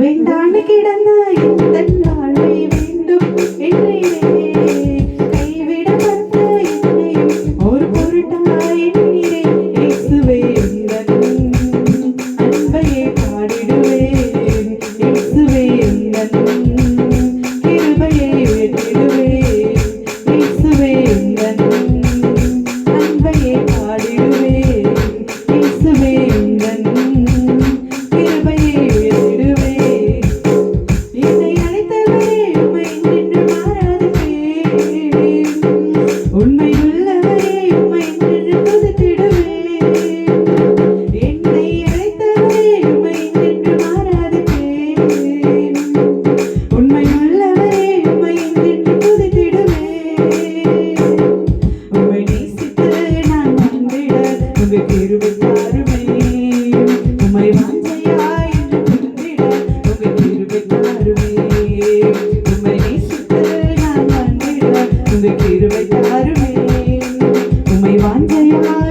வேண்டான்னு கிடந்த இந்த வாழ்வை வேண்டும் என்றே கைவிட மறுத்த என்னை ஒரு பொருட்டாய் எண்ணினே இயேசுவே உந்தன் அன்பையே பாடிடுவேன் இயேசுவே உந்தன் கிருபையை உயர்த்திடுவேன் இயேசுவே உந்தன் அன்பையே பாடிடுவேன் இயேசுவே உந்தன் கிருபையை உயர்த்திடுவேன் என்னை அழைத்தவரே உம்மை நின்று மாறாதிருப்பேன் உண்மை உள்ளவரே உம்மை நின்று துதித்திடுவேன் என்னை அழைத்தவரே உம்மை நின்று மாறாதிருப்பேன் உண்மை உள்ளவரே உம்மை நின்று துதித்திடுவேன் உம்மை நேசித்து நான் வந்திட உங்க கிருபை தாருமே உம்மை வாஞ்சையாய் என்று புரிந்திட உங்க கிருபை தாருமே உம்மை நேசித்து நான் வந்திட உங்க கிருபை தாருமே உம்மை வாஞ்சையாய்